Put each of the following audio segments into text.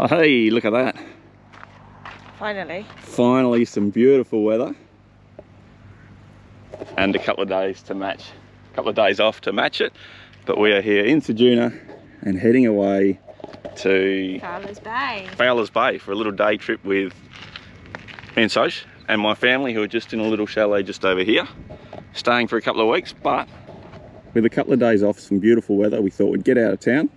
Oh, hey, look at that. Finally. Finally some beautiful weather. And a couple of days to match, a couple of days off to match it. But we are here in Ceduna and heading away to Fowlers Bay for a little day trip with me and Soch and my family, who are just in a little chalet just over here, staying for a couple of weeks. But with a couple of days off, some beautiful weather, we thought we'd get out of town,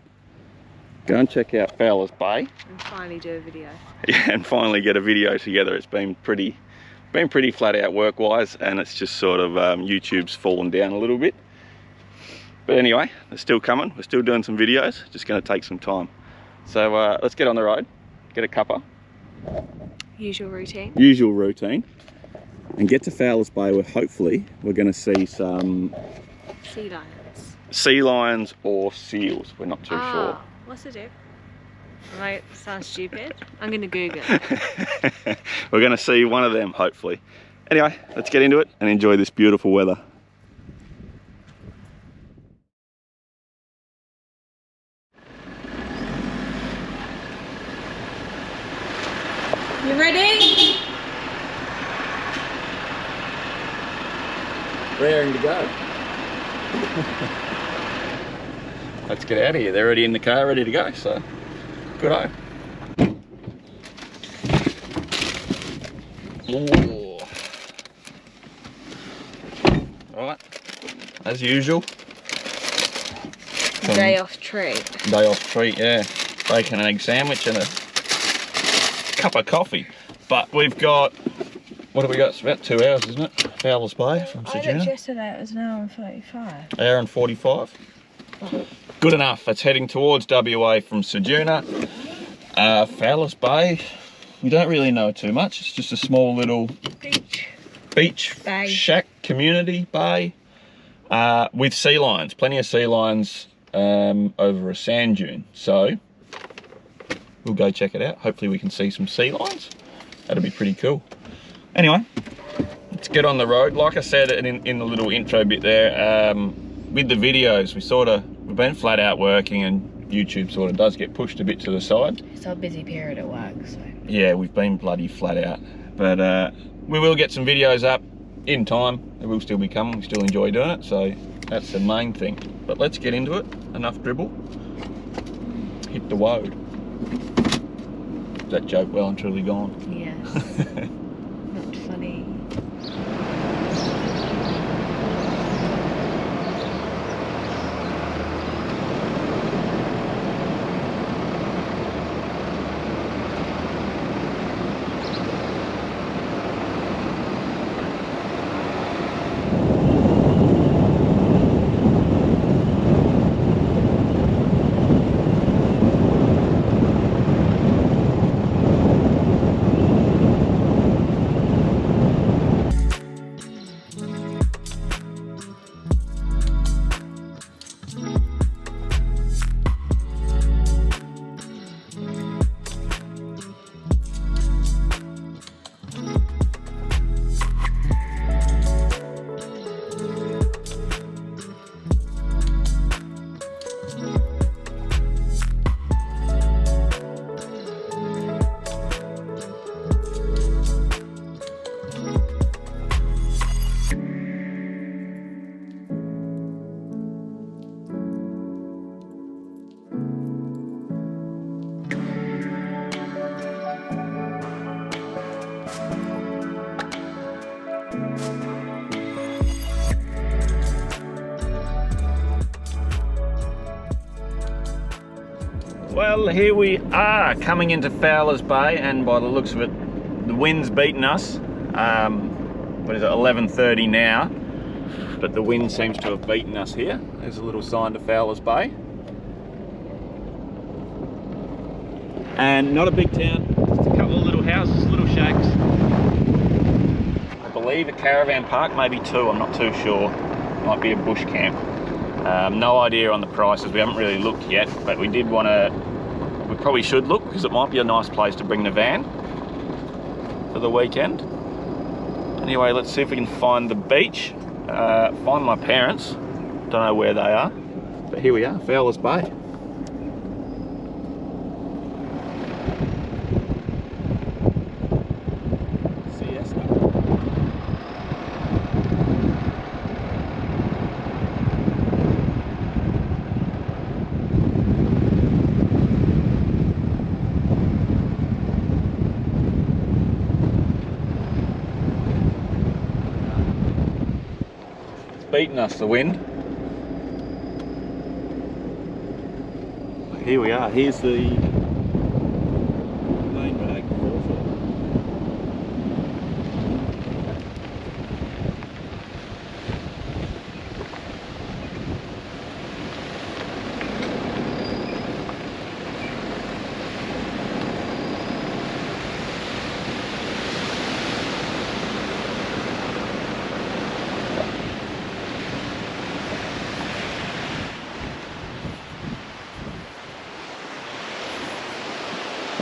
go and check out Fowlers Bay, and finally do a video. Yeah, and finally get a video together. It's been pretty flat out work wise, and it's just sort of YouTube's fallen down a little bit. But anyway, they're still coming. We're still doing some videos, just going to take some time. So let's get on the road, get a cuppa. Usual routine. Usual routine. And get to Fowlers Bay, where hopefully we're going to see some sea lions. Sea lions or seals. We're not too sure. What's the difference? Right, sounds stupid. I'm going to Google it. We're going to see one of them, hopefully. Anyway, let's get into it and enjoy this beautiful weather. You ready? Raring to go. Let's get out of here. They're already in the car, ready to go, so good-o. Right, as usual. Day off treat. Day off treat, yeah. Bacon and egg sandwich and a cup of coffee. But we've got, what have we got? It's about 2 hours, isn't it? Fowlers Bay from Ceduna. I looked yesterday, it was an hour and 45. Hour and 45. Good enough. It's heading towards WA from Ceduna. Fowlers Bay, we don't really know too much. It's just a small little beach bay. Shack community bay with sea lions, plenty of sea lions over a sand dune. So we'll go check it out. Hopefully we can see some sea lions. That'll be pretty cool. Anyway, let's get on the road. Like I said in the little intro bit there, with the videos, we've been flat out working, and YouTube sort of does get pushed a bit to the side. It's our busy period at work, so. Yeah, we've been bloody flat out. But we will get some videos up in time. They will still be coming. We still enjoy doing it, so that's the main thing. But let's get into it. Enough dribble. Hit the road. Is that joke well and truly gone? Yes. Not funny. Well, here we are coming into Fowlers Bay, and by the looks of it, the wind's beaten us. What is it, 11:30 now? But the wind seems to have beaten us here. There's a little sign to Fowlers Bay. And not a big town, just a couple of little houses, little shacks. I believe a caravan park, maybe two, I'm not too sure. Might be a bush camp. No idea on the prices, we haven't really looked yet, but we did want to, we probably should look, because it might be a nice place to bring the van for the weekend. Anyway, let's see if we can find the beach, find my parents. Don't know where they are, but here we are, Fowlers Bay. beaten us, the wind. Here we are. Here's the main drag waterfall.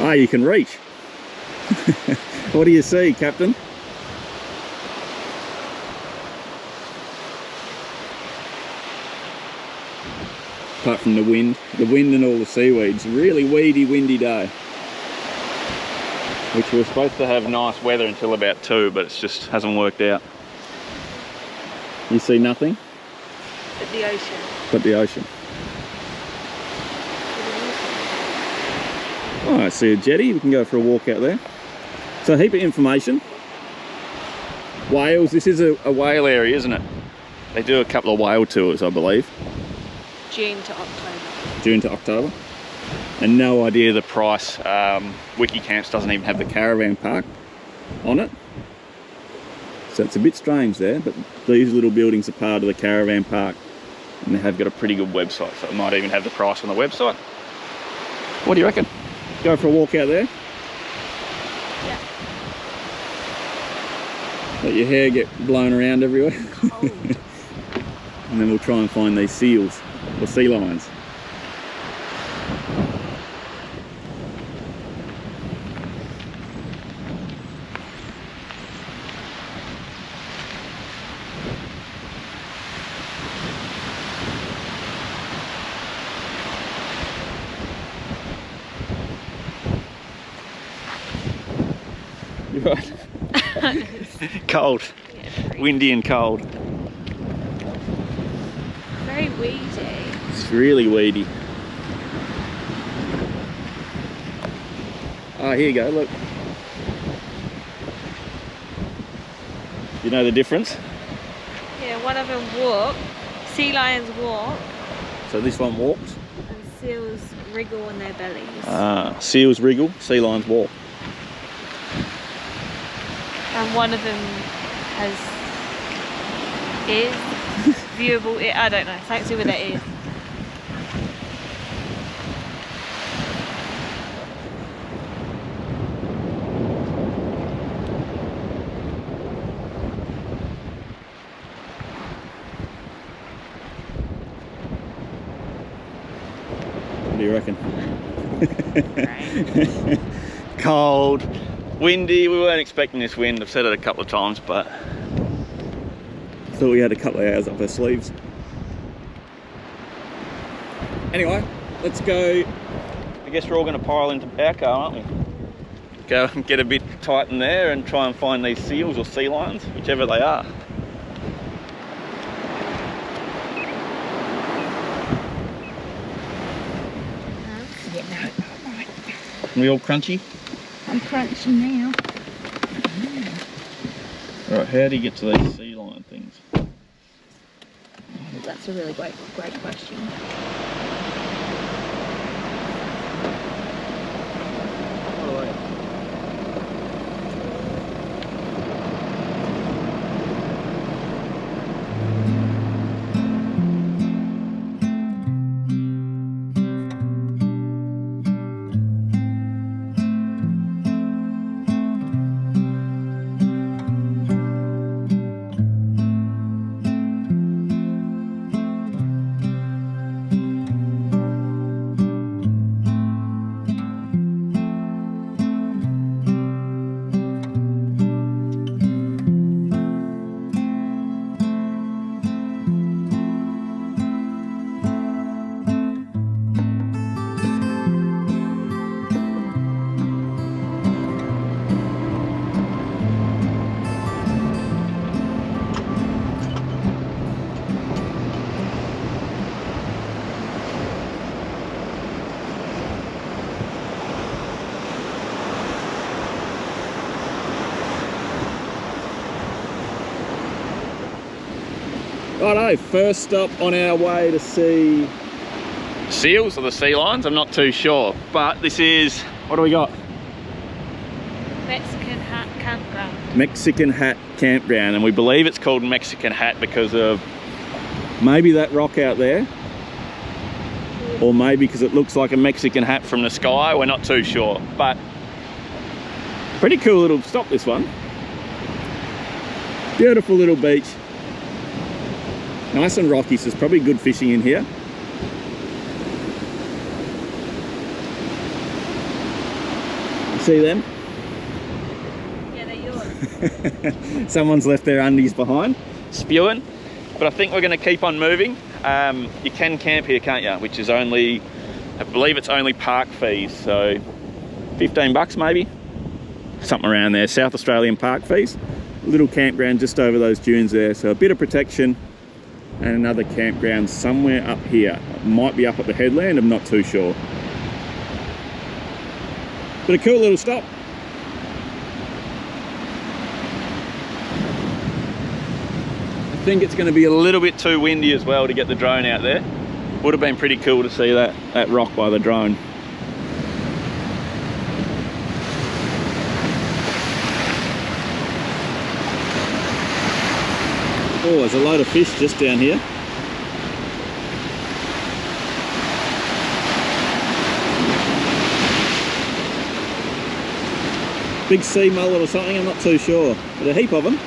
Ah, you can reach. What do you see, Captain? Apart from the wind and all the seaweeds. Really weedy, windy day. Which we were supposed to have nice weather until about 2, but it just hasn't worked out. You see nothing? But the ocean. But the ocean. Oh, I see a jetty. We can go for a walk out there. So a heap of information. Whales. This is a whale area, isn't it? They do a couple of whale tours, I believe. June to October. June to October. And no idea the price. Wikicamps doesn't even have the caravan park on it. So it's a bit strange there, but these little buildings are part of the caravan park. And they have got a pretty good website, so it might even have the price on the website. What do you reckon? Go for a walk out there? Yeah. Let your hair get blown around everywhere. Cold. And then we'll try and find these seals or sea lions. You're right. Cold. Yeah, Windy and cold. very weedy. It's really weedy. Oh, here you go, look. You know the difference? Yeah, one of them walk. Sea lions walk. So this one walks. And seals wriggle on their bellies. Ah, seals wriggle, sea lions walk. And one of them has ears. Viewable ear. I don't know. Something to do with their ears. What do you reckon? Right. Cold, windy. We weren't expecting this wind. I've said it a couple of times, but thought we had a couple of hours up our sleeves. Anyway, let's go. I guess we're all going to pile into our car, aren't we? Go and get a bit tight in there and try and find these seals or sea lions, whichever they are. Yeah, no, alright. Are we all crunchy? I'm crunching now. Right, how do you get to these sea lion things? That's a really great question. Righto, first stop on our way to see seals or the sea lions, I'm not too sure. But this is, what do we got? Mexican Hat Campground. Mexican Hat Campground, and we believe it's called Mexican Hat because of maybe that rock out there, or maybe because it looks like a Mexican hat from the sky. We're not too sure, but pretty cool little stop, this one. Beautiful little beach, nice and rocky, so there's probably good fishing in here. You see them? Someone's left their undies behind, spewing. But I think we're going to keep on moving. You can camp here, can't you? Which is only, I believe it's only park fees, so 15 bucks maybe, something around there. South Australian park fees. Little campground just over those dunes there, so a bit of protection. And another campground somewhere up here. It might be up at the headland, I'm not too sure. But a cool little stop. I think it's going to be a little bit too windy as well to get the drone out there. Would have been pretty cool to see that rock by the drone. Oh, there's a load of fish just down here. Big sea mullet or something, I'm not too sure, but a heap of them.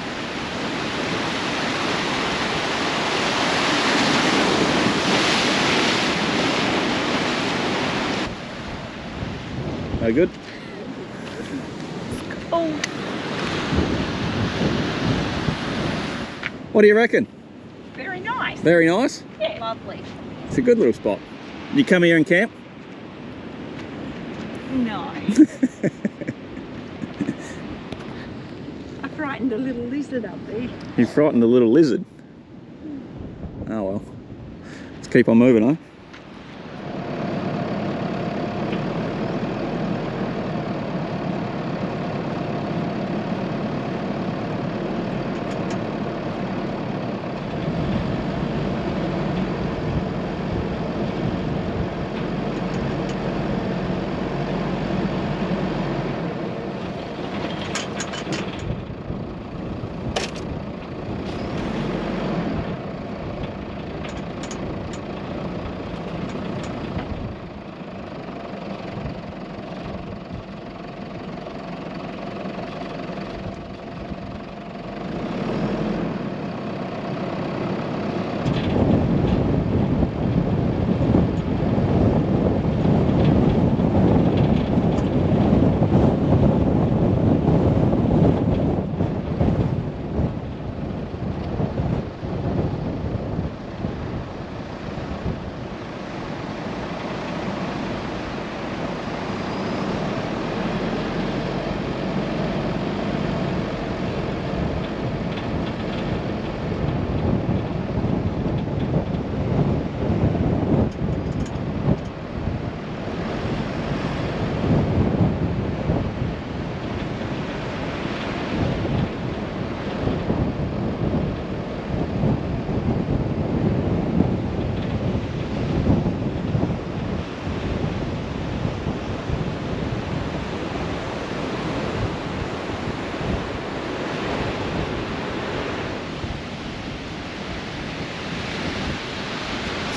No good? Oh. What do you reckon? Very nice. Very nice? Yeah. Lovely. It's a good little spot. You come here and camp? No. I frightened a little lizard up there. You frightened a little lizard? Oh well. Let's keep on moving, huh?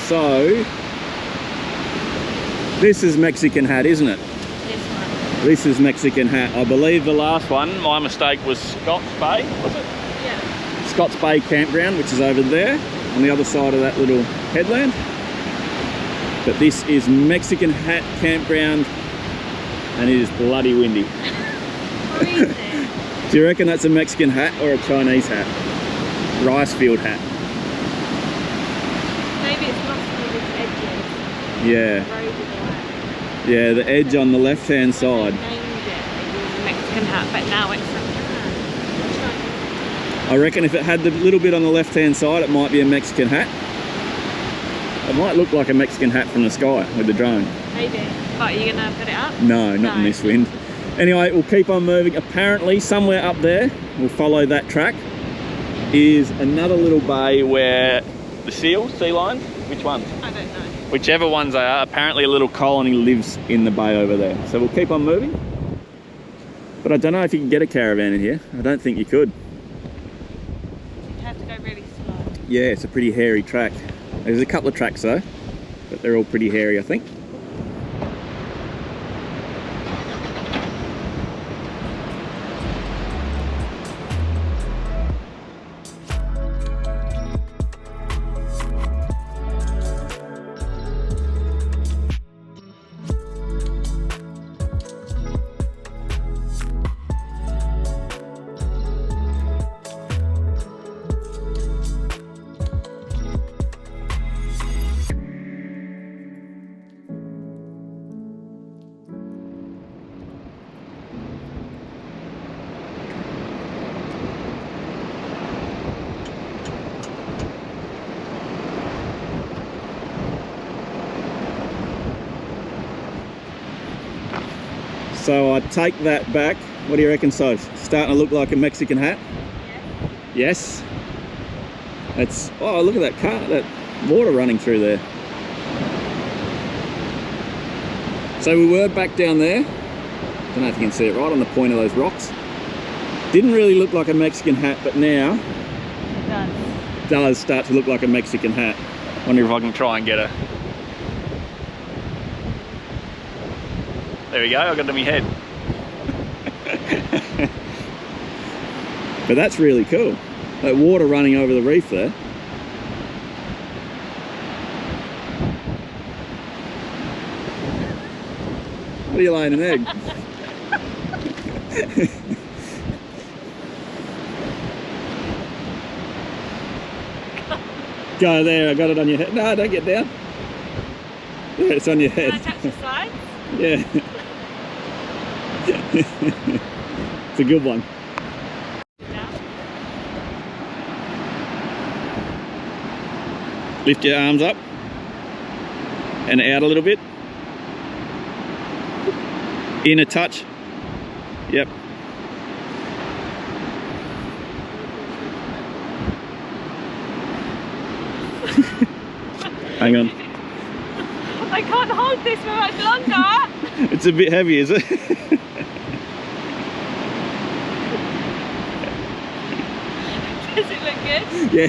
So, this is Mexican Hat, isn't it? This one. This is Mexican Hat. I believe the last one, my mistake, was Scott's Bay, was it? Yeah. Scott's Bay Campground, which is over there on the other side of that little headland. But this is Mexican Hat Campground, and it is bloody windy. Freezing. Do you reckon that's a Mexican hat or a Chinese hat? Rice field hat. Maybe it's lost all its edges. Yeah. Eroded away. Yeah, the edge on the left-hand side. They named it a Mexican hat, but now it's I reckon if it had the little bit on the left-hand side, it might be a Mexican hat. It might look like a Mexican hat from the sky with the drone. maybe. But are you gonna put it up? No, not in this wind. Anyway, we'll keep on moving. Apparently, somewhere up there, we'll follow that track. is another little bay where the sea lions, which ones? I don't know. Whichever ones they are, apparently a little colony lives in the bay over there. So we'll keep on moving. But I don't know if you can get a caravan in here. I don't think you could. You'd have to go really slow. Yeah, it's a pretty hairy track. There's a couple of tracks though, but they're all pretty hairy, I think. So I take that back. What do you reckon, so? Starting to look like a Mexican hat? Yeah. Yes. It's, oh, look at that car, that water running through there. So we were back down there. Don't know if you can see it, right on the point of those rocks. Didn't really look like a Mexican hat, but now It does start to look like a Mexican hat. Wonder if I can try and get a... There we go, I got it in my head. But that's really cool. That water running over the reef there. What are you laying an egg? Go there, I got it on your head. No, don't get down. Yeah, it's on your head. Can I touch the side? Yeah. It's a good one. Yeah. Lift your arms up and out a little bit. In a touch. Yep. Hang on. I can't hold this for much longer. It's a bit heavy, is it? Does it look good? Yeah.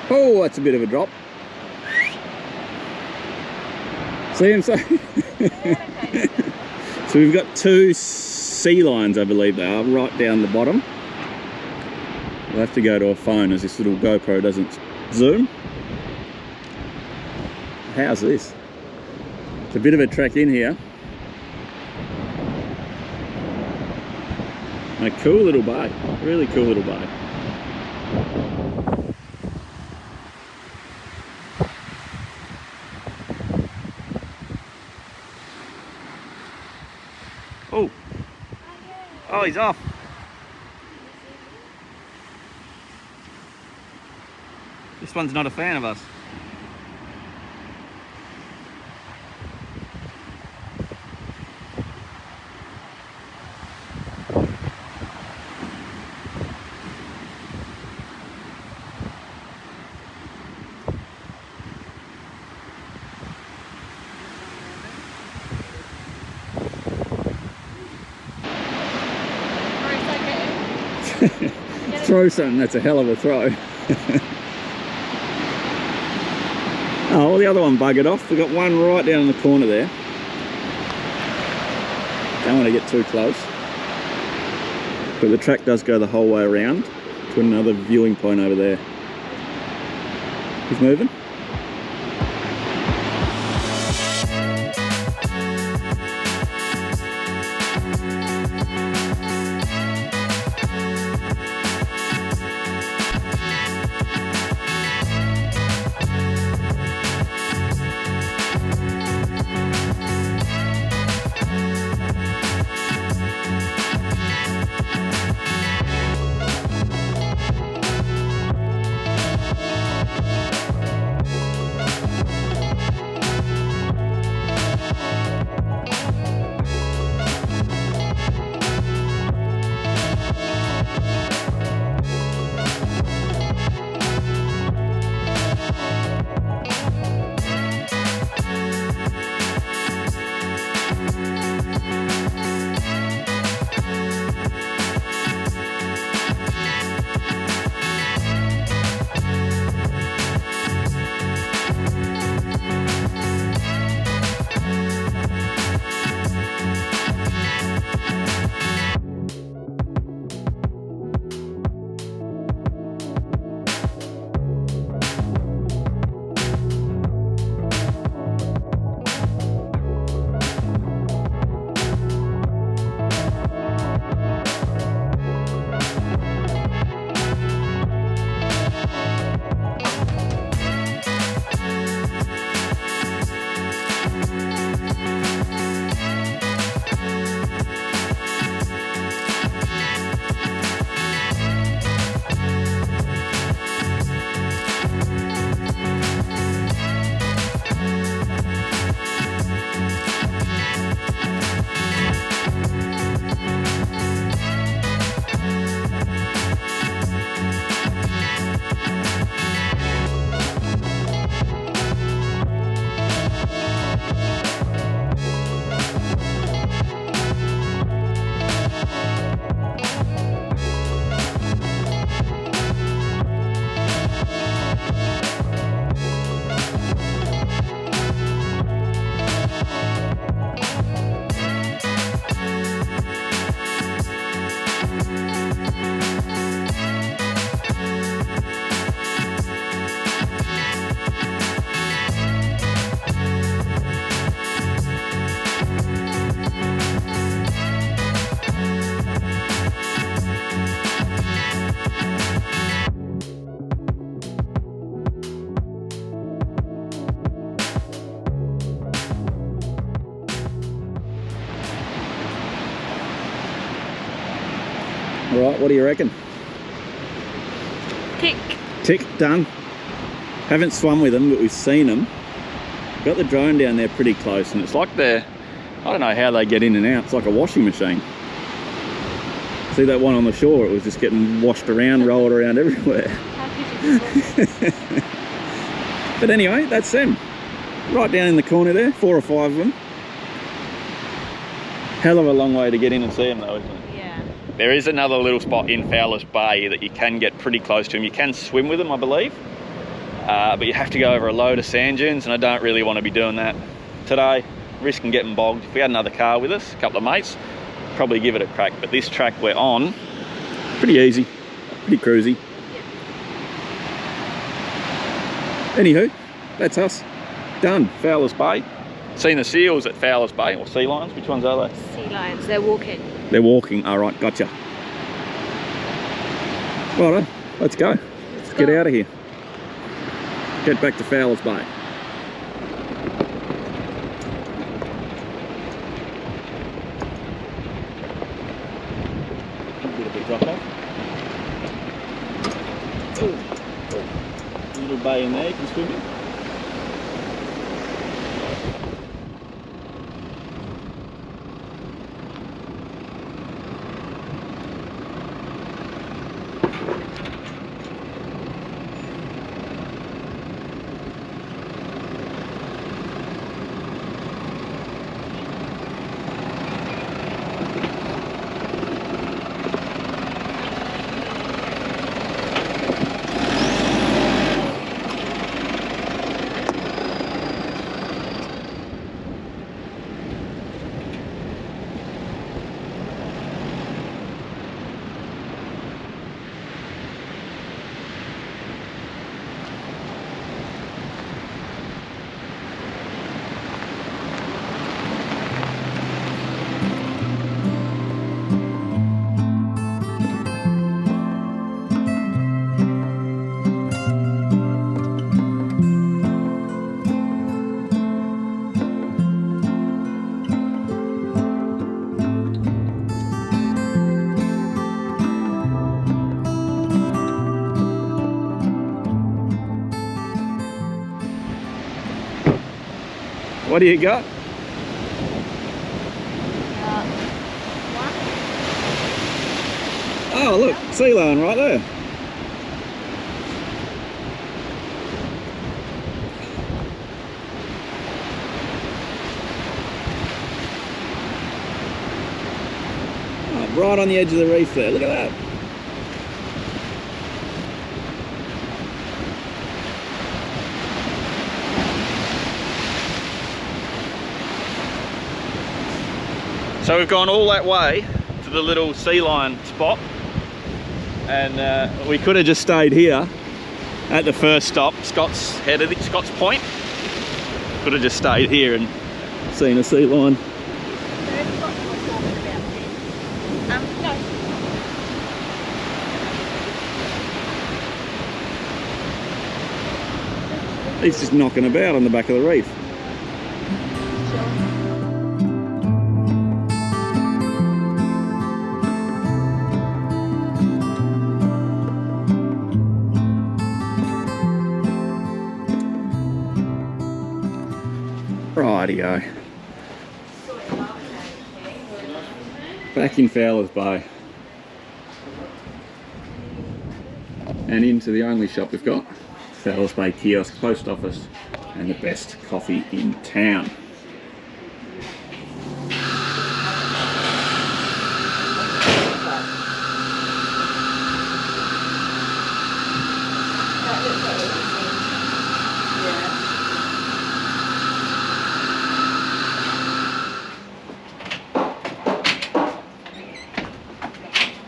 Oh, that's a bit of a drop. See him, so? So we've got two sea lions, I believe they are, right down the bottom. We'll have to go to a phone as this little GoPro doesn't zoom. How's this? It's a bit of a trek in here. A cool little bay, really cool little bay. Oh, he's off. This one's not a fan of us. Throw something, that's a hell of a throw. Oh, well, the other one buggered off. We've got one right down in the corner there. Don't want to get too close. But the track does go the whole way around to another viewing point over there. He's moving. Right, what do you reckon? Tick. Tick, done. Haven't swum with them, but we've seen them. Got the drone down there pretty close, and it's like they're, I don't know how they get in and out. It's like a washing machine. See that one on the shore? It was just getting washed around, rolled around everywhere. But anyway, that's them. Right down in the corner there, 4 or 5 of them. Hell of a long way to get in and see them though, isn't it? Yeah. There is another little spot in Fowlers Bay that you can get pretty close to them. You can swim with them, I believe. But you have to go over a load of sand dunes, and I don't really want to be doing that today. Risking getting bogged. If we had another car with us, a couple of mates, probably give it a crack. But this track we're on, pretty easy, pretty cruisy. Yeah. Anywho, that's us. Done. Fowlers Bay. Seen the seals at Fowlers Bay, or sea lions. Which ones are they? Sea lions. They're walking. They're walking. All right, gotcha. Right, let's go. Let's get out of here. Get back to Fowlers Bay. little bay in there you can swim in. What do you got? Oh look, sea lion right there. Oh, right on the edge of the reef there, look at that. So we've gone all that way to the little sea lion spot, and we could have just stayed here at the first stop, Scott's Point. Could have just stayed here and seen a sea lion. He's just knocking about on the back of the reef. Rightio. Back in Fowlers Bay. And into the only shop we've got. Fowlers Bay kiosk, post office, and the best coffee in town.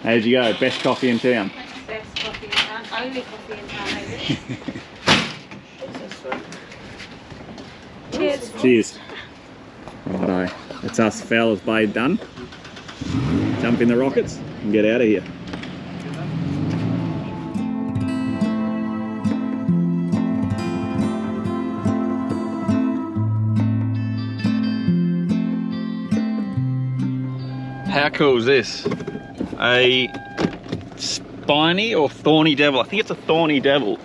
How'd you go? Best coffee in town? Best coffee in town. Only coffee in town, maybe. Cheers. Cheers. Righto. That's us, Fowlers Bay done. Jump in the rockets and get out of here. How cool is this? A spiny or thorny devil. I think it's a thorny devil.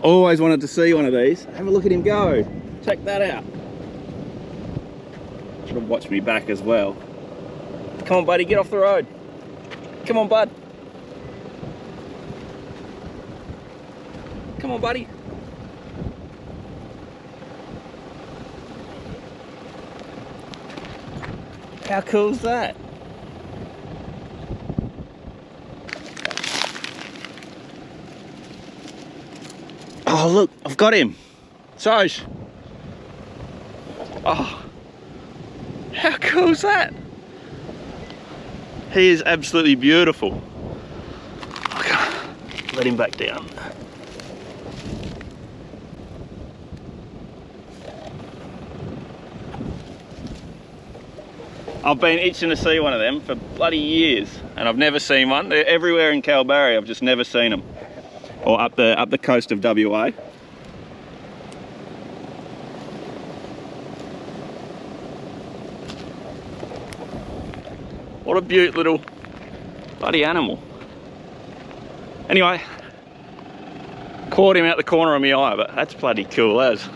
Always wanted to see one of these. Have a look at him go. Check that out. Should have watched me back as well. Come on, buddy, get off the road. Come on, bud. Come on, buddy. How cool is that? Oh look, I've got him. Soj. Oh, how cool is that? He is absolutely beautiful. Okay, let him back down. I've been itching to see one of them for bloody years, and I've never seen one. They're everywhere in Kalbarri, I've just never seen them. Or up the coast of WA. What a beaut little bloody animal. Anyway, Caught him out the corner of my eye, but that's bloody cool as.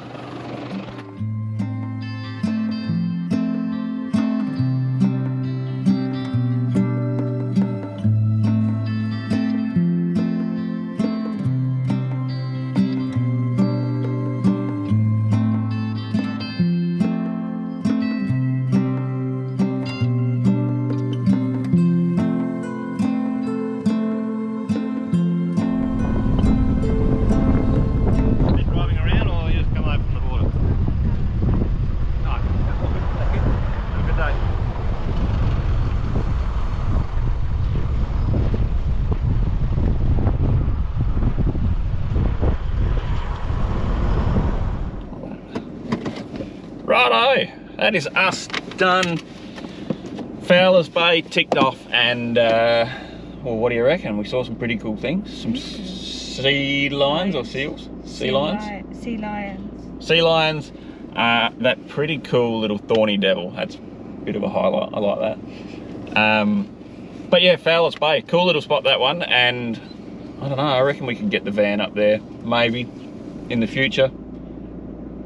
Righto, that is us done. Fowlers Bay ticked off, and well, what do you reckon? We saw some pretty cool things. Some sea lions or seals? Sea lions? Sea lions. Sea lions. That pretty cool little thorny devil. That's a bit of a highlight. I like that. But yeah, Fowlers Bay, cool little spot that one. And I don't know, I reckon we can get the van up there maybe in the future.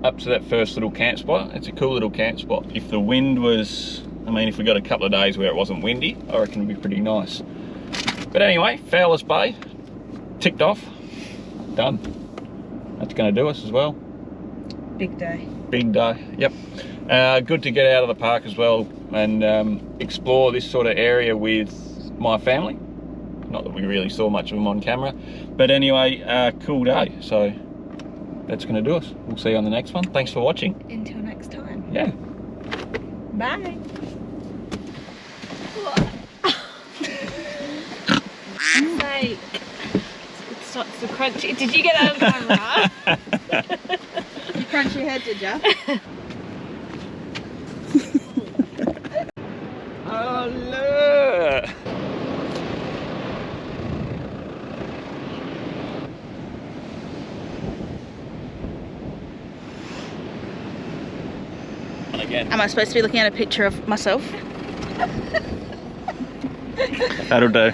Up to that first little camp spot. It's a cool little camp spot. If the wind was, I mean, if we got a couple of days where it wasn't windy, I reckon it'd be pretty nice. But anyway, Fowlers Bay, ticked off, done. That's gonna do us as well. Big day. Big day, yep. Good to get out of the park as well and explore this sort of area with my family. Not that we really saw much of them on camera, but anyway, cool day. So that's going to do us. We'll see you on the next one. Thanks for watching. Until next time. Yeah. Bye. Sake. It starts to crunch. Did you get that on camera? You crunch your head, did ya? Oh, look. Again. Am I supposed to be looking at a picture of myself? That'll do.